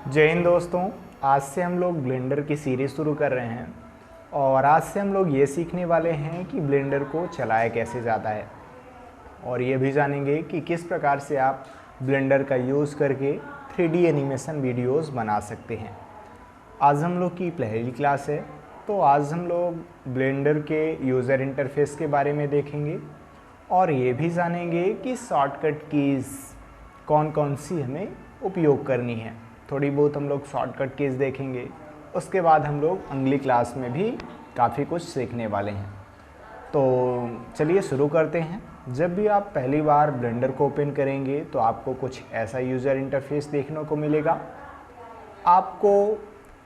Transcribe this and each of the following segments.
जय हिंद दोस्तों। आज से हम लोग ब्लेंडर की सीरीज़ शुरू कर रहे हैं और आज से हम लोग ये सीखने वाले हैं कि ब्लेंडर को चलाया कैसे जाता है और ये भी जानेंगे कि किस प्रकार से आप ब्लेंडर का यूज़ करके 3D एनिमेशन वीडियोस बना सकते हैं। आज हम लोग की पहली क्लास है, तो आज हम लोग ब्लेंडर के यूज़र इंटरफेस के बारे में देखेंगे और ये भी जानेंगे कि शॉर्टकट कीज़ कौन कौन सी हमें उपयोग करनी है। थोड़ी बहुत हम लोग शॉर्टकट कीज़ देखेंगे। उसके बाद हम लोग अगली क्लास में भी काफ़ी कुछ सीखने वाले हैं। तो चलिए शुरू करते हैं। जब भी आप पहली बार ब्लेंडर को ओपन करेंगे तो आपको कुछ ऐसा यूज़र इंटरफेस देखने को मिलेगा। आपको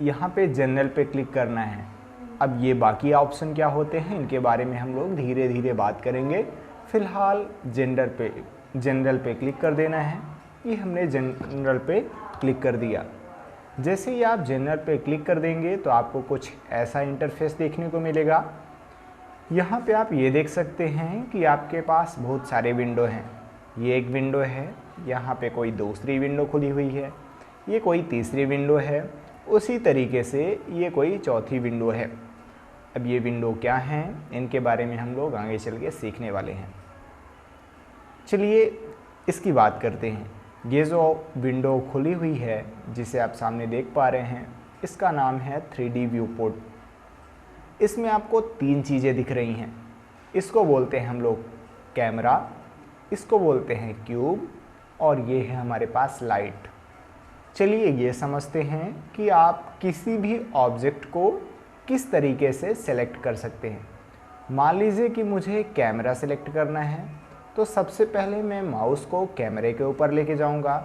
यहाँ पे जनरल पे क्लिक करना है। अब ये बाकी ऑप्शन क्या होते हैं इनके बारे में हम लोग धीरे धीरे बात करेंगे। फ़िलहाल जनरल पे क्लिक कर देना है। ये हमने जनरल पे क्लिक कर दिया। जैसे ही आप जनरल पे क्लिक कर देंगे तो आपको कुछ ऐसा इंटरफेस देखने को मिलेगा। यहाँ पे आप ये देख सकते हैं कि आपके पास बहुत सारे विंडो हैं। ये एक विंडो है, यहाँ पे कोई दूसरी विंडो खुली हुई है, ये कोई तीसरी विंडो है, उसी तरीके से ये कोई चौथी विंडो है। अब ये विंडो क्या हैं इनके बारे में हम लोग आगे चल के सीखने वाले हैं। चलिए इसकी बात करते हैं। ये जो विंडो खुली हुई है जिसे आप सामने देख पा रहे हैं, इसका नाम है 3D व्यू पोर्ट। इसमें आपको तीन चीज़ें दिख रही हैं। इसको बोलते हैं हम लोग कैमरा, इसको बोलते हैं क्यूब और ये है हमारे पास लाइट। चलिए ये समझते हैं कि आप किसी भी ऑब्जेक्ट को किस तरीके से सेलेक्ट कर सकते हैं। मान लीजिए कि मुझे कैमरा सेलेक्ट करना है, तो सबसे पहले मैं माउस को कैमरे के ऊपर लेके जाऊंगा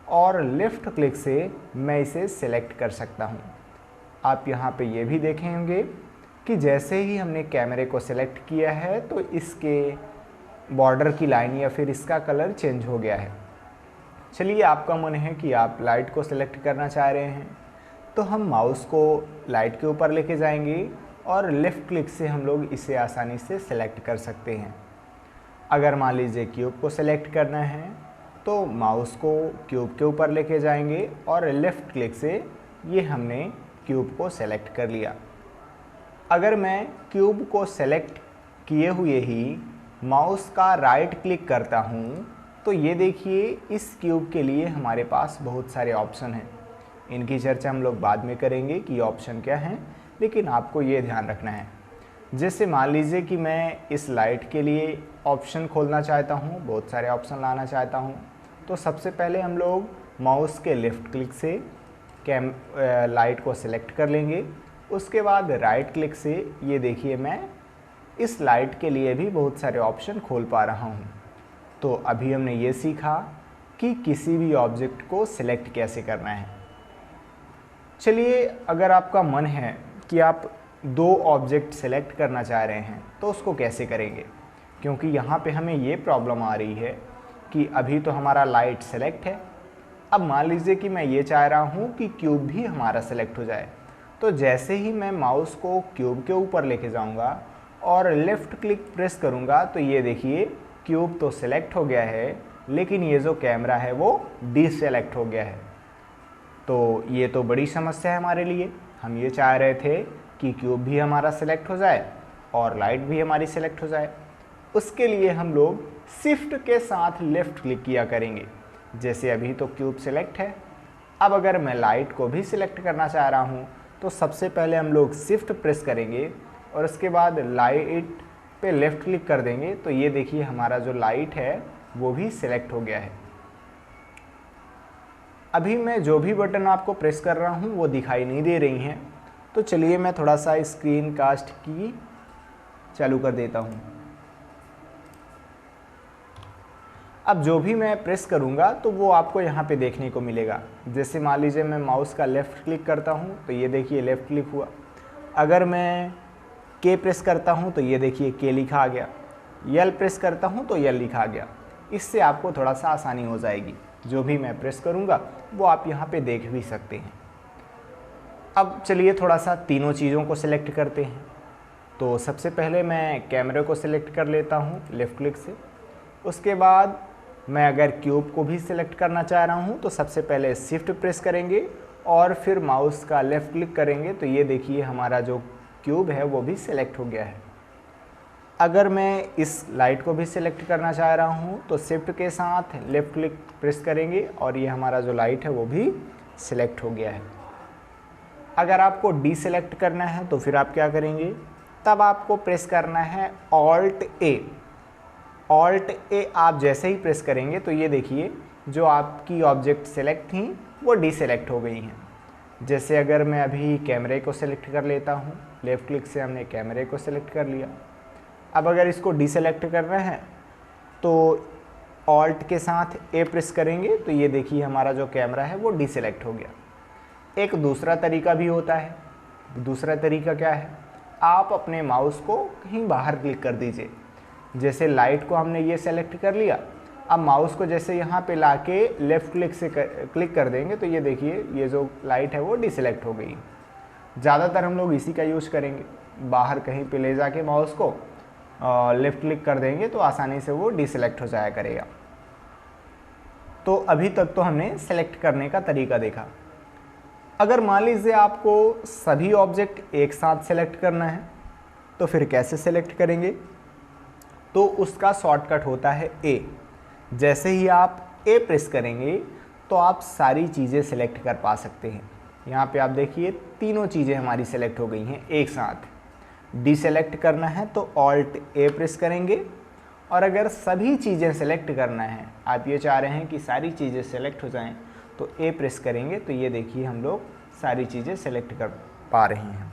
और लेफ़्ट क्लिक से मैं इसे सेलेक्ट कर सकता हूं। आप यहां पे ये भी देखे होंगे कि जैसे ही हमने कैमरे को सेलेक्ट किया है तो इसके बॉर्डर की लाइन या फिर इसका कलर चेंज हो गया है। चलिए आपका मन है कि आप लाइट को सेलेक्ट करना चाह रहे हैं, तो हम माउस को लाइट के ऊपर लेके जाएंगे और लेफ़्ट क्लिक से हम लोग इसे आसानी से सेलेक्ट कर सकते हैं। अगर मान लीजिए क्यूब को सेलेक्ट करना है तो माउस को क्यूब के ऊपर लेके जाएंगे और लेफ़्ट क्लिक से ये हमने क्यूब को सेलेक्ट कर लिया। अगर मैं क्यूब को सेलेक्ट किए हुए ही माउस का राइट क्लिक करता हूँ तो ये देखिए इस क्यूब के लिए हमारे पास बहुत सारे ऑप्शन हैं। इनकी चर्चा हम लोग बाद में करेंगे कि ऑप्शन क्या हैं, लेकिन आपको ये ध्यान रखना है। जैसे मान लीजिए कि मैं इस लाइट के लिए ऑप्शन खोलना चाहता हूँ, बहुत सारे ऑप्शन लाना चाहता हूँ, तो सबसे पहले हम लोग माउस के लेफ़्ट क्लिक से लाइट को सेलेक्ट कर लेंगे। उसके बाद राइट क्लिक से ये देखिए मैं इस लाइट के लिए भी बहुत सारे ऑप्शन खोल पा रहा हूँ। तो अभी हमने ये सीखा कि किसी भी ऑब्जेक्ट को सिलेक्ट कैसे करना है। चलिए अगर आपका मन है कि आप दो ऑब्जेक्ट सेलेक्ट करना चाह रहे हैं तो उसको कैसे करेंगे, क्योंकि यहाँ पे हमें ये प्रॉब्लम आ रही है कि अभी तो हमारा लाइट सेलेक्ट है। अब मान लीजिए कि मैं ये चाह रहा हूँ कि क्यूब भी हमारा सेलेक्ट हो जाए, तो जैसे ही मैं माउस को क्यूब के ऊपर लेके जाऊँगा और लेफ़्ट क्लिक प्रेस करूँगा तो ये देखिए क्यूब तो सेलेक्ट हो गया है, लेकिन ये जो कैमरा है वो डीसेलेक्ट हो गया है। तो ये तो बड़ी समस्या है हमारे लिए। हम ये चाह रहे थे कि क्यूब भी हमारा सेलेक्ट हो जाए और लाइट भी हमारी सेलेक्ट हो जाए। उसके लिए हम लोग शिफ्ट के साथ लेफ़्ट क्लिक किया करेंगे। जैसे अभी तो क्यूब सेलेक्ट है, अब अगर मैं लाइट को भी सिलेक्ट करना चाह रहा हूँ तो सबसे पहले हम लोग शिफ्ट प्रेस करेंगे और उसके बाद लाइट पे लेफ़्ट क्लिक कर देंगे। तो ये देखिए हमारा जो लाइट है वो भी सिलेक्ट हो गया है। अभी मैं जो भी बटन आपको प्रेस कर रहा हूँ वो दिखाई नहीं दे रही हैं, तो चलिए मैं थोड़ा सा स्क्रीन कास्ट की चालू कर देता हूँ। अब जो भी मैं प्रेस करूँगा तो वो आपको यहाँ पे देखने को मिलेगा। जैसे मान लीजिए मैं माउस का लेफ़्ट क्लिक करता हूँ तो ये देखिए लेफ़्ट क्लिक हुआ। अगर मैं के प्रेस करता हूँ तो ये देखिए के लिखा आ गया। यल प्रेस करता हूँ तो यल लिखा आ गया। इससे आपको थोड़ा सा आसानी हो जाएगी। जो भी मैं प्रेस करूँगा वो आप यहाँ पे देख भी सकते हैं। अब चलिए थोड़ा सा तीनों चीज़ों को सिलेक्ट करते हैं। तो सबसे पहले मैं कैमरे को सिलेक्ट कर लेता हूँ लेफ़्ट क्लिक से। उसके बाद मैं अगर क्यूब को भी सिलेक्ट करना चाह रहा हूँ तो सबसे पहले शिफ्ट प्रेस करेंगे और फिर माउस का लेफ़्ट क्लिक करेंगे तो ये देखिए हमारा जो क्यूब है वो भी सिलेक्ट हो गया है। अगर मैं इस लाइट को भी सिलेक्ट करना चाह रहा हूँ तो शिफ्ट के साथ लेफ़्ट क्लिक प्रेस करेंगे और ये हमारा जो लाइट है वो भी सिलेक्ट हो गया है। अगर आपको डीसेलेक्ट करना है तो फिर आप क्या करेंगे, तब आपको प्रेस करना है ऑल्ट ए। ऑल्ट ए आप जैसे ही प्रेस करेंगे तो ये देखिए जो आपकी ऑब्जेक्ट सेलेक्ट थी वो डीसेलेक्ट हो गई हैं। जैसे अगर मैं अभी कैमरे को सिलेक्ट कर लेता हूँ, लेफ़्ट क्लिक से हमने कैमरे को सिलेक्ट कर लिया। अब अगर इसको डीसेलेक्ट करना है तो ऑल्ट के साथ ए प्रेस करेंगे तो ये देखिए हमारा जो कैमरा है वो डीसेलेक्ट हो गया। एक दूसरा तरीका भी होता है। दूसरा तरीका क्या है, आप अपने माउस को कहीं बाहर क्लिक कर दीजिए। जैसे लाइट को हमने ये सेलेक्ट कर लिया, अब माउस को जैसे यहाँ पे लाके लेफ़्ट क्लिक से क्लिक कर देंगे तो ये देखिए ये जो लाइट है वो डीसेलेक्ट हो गई। ज़्यादातर हम लोग इसी का यूज़ करेंगे, बाहर कहीं पे ले जाके माउस को लेफ़्ट क्लिक कर देंगे तो आसानी से वो डीसेलेक्ट हो जाया करेगा। तो अभी तक तो हमने सेलेक्ट करने का तरीका देखा। अगर मान लीजिए आपको सभी ऑब्जेक्ट एक साथ सेलेक्ट करना है तो फिर कैसे सेलेक्ट करेंगे, तो उसका शॉर्टकट होता है ए। जैसे ही आप ए प्रेस करेंगे तो आप सारी चीज़ें सेलेक्ट कर पा सकते हैं। यहाँ पे आप देखिए तीनों चीज़ें हमारी सेलेक्ट हो गई हैं एक साथ। डीसेलेक्ट करना है तो ऑल्ट ए प्रेस करेंगे, और अगर सभी चीज़ें सेलेक्ट करना है, आप ये चाह रहे हैं कि सारी चीज़ें सेलेक्ट हो जाएं, तो ए प्रेस करेंगे तो ये देखिए हम लोग सारी चीज़ें सेलेक्ट कर पा रहे हैं।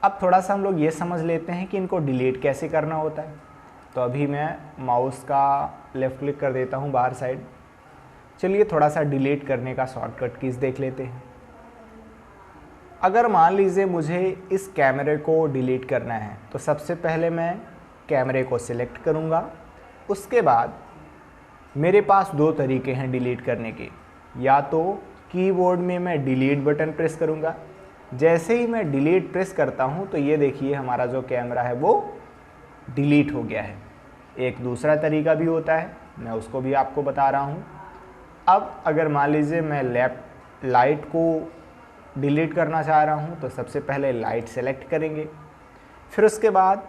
अब थोड़ा सा हम लोग ये समझ लेते हैं कि इनको डिलीट कैसे करना होता है। तो अभी मैं माउस का लेफ़्ट क्लिक कर देता हूँ बाहर साइड। चलिए थोड़ा सा डिलीट करने का शॉर्टकट कीज़ देख लेते हैं। अगर मान लीजिए मुझे इस कैमरे को डिलीट करना है तो सबसे पहले मैं कैमरे को सिलेक्ट करूँगा। उसके बाद मेरे पास दो तरीके हैं डिलीट करने के। या तो कीबोर्ड में मैं डिलीट बटन प्रेस करूँगा। जैसे ही मैं डिलीट प्रेस करता हूँ तो ये देखिए हमारा जो कैमरा है वो डिलीट हो गया है। एक दूसरा तरीका भी होता है, मैं उसको भी आपको बता रहा हूँ। अब अगर मान लीजिए मैं लाइट को डिलीट करना चाह रहा हूँ तो सबसे पहले लाइट सेलेक्ट करेंगे, फिर उसके बाद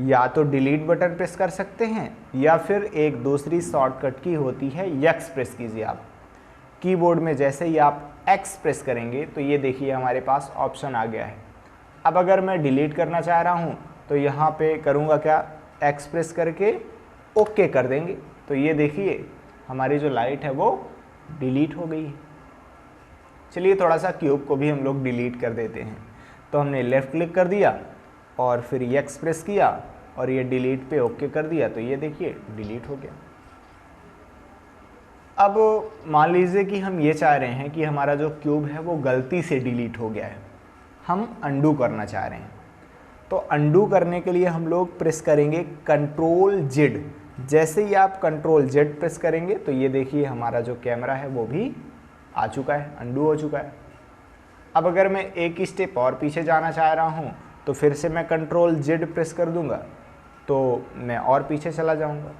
या तो डिलीट बटन प्रेस कर सकते हैं या फिर एक दूसरी शॉर्टकट की होती है एक्स प्रेस कीजिए आप। कीबोर्ड में जैसे ही आप एक्स प्रेस करेंगे तो ये देखिए हमारे पास ऑप्शन आ गया है। अब अगर मैं डिलीट करना चाह रहा हूँ तो यहाँ पे करूँगा क्या, एक्स प्रेस करके ओके कर देंगे तो ये देखिए हमारी जो लाइट है वो डिलीट हो गई है। चलिए थोड़ा सा क्यूब को भी हम लोग डिलीट कर देते हैं। तो हमने लेफ़्ट क्लिक कर दिया और फिर एक्स प्रेस किया और ये डिलीट पे ओके कर दिया तो ये देखिए डिलीट हो गया। अब मान लीजिए कि हम ये चाह रहे हैं कि हमारा जो क्यूब है वो गलती से डिलीट हो गया है, हम अंडू करना चाह रहे हैं। तो अंडू करने के लिए हम लोग प्रेस करेंगे कंट्रोल जेड। जैसे ही आप कंट्रोल जेड प्रेस करेंगे तो ये देखिए हमारा जो कैमरा है वो भी आ चुका है, अंडू हो चुका है। अब अगर मैं एक स्टेप और पीछे जाना चाह रहा हूँ तो फिर से मैं कंट्रोल जेड प्रेस कर दूंगा तो मैं और पीछे चला जाऊंगा।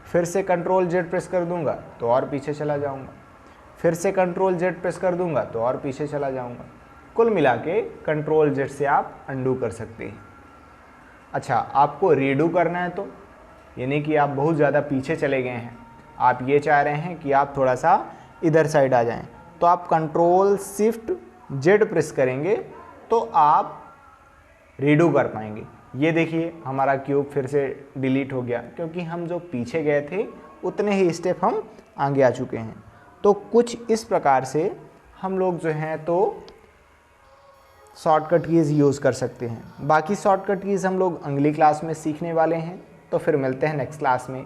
फिर से कंट्रोल जेड प्रेस कर दूंगा तो और पीछे चला जाऊंगा। फिर से कंट्रोल जेड प्रेस कर दूंगा तो और पीछे चला जाऊंगा। कुल मिला के कंट्रोल जेड से आप अंडू कर सकते हैं। अच्छा, आपको रीडू करना है तो यानी कि आप बहुत ज़्यादा पीछे चले गए हैं, आप ये चाह रहे हैं कि आप थोड़ा सा इधर साइड आ जाएं, तो आप कंट्रोल शिफ्ट जेड प्रेस करेंगे तो आप रीडू कर पाएंगे। ये देखिए हमारा क्यूब फिर से डिलीट हो गया क्योंकि हम जो पीछे गए थे उतने ही स्टेप हम आगे आ चुके हैं। तो कुछ इस प्रकार से हम लोग जो हैं तो शॉर्टकट कीज़ यूज़ कर सकते हैं। बाकी शॉर्टकट कीज़ हम लोग अगली क्लास में सीखने वाले हैं। तो फिर मिलते हैं नेक्स्ट क्लास में।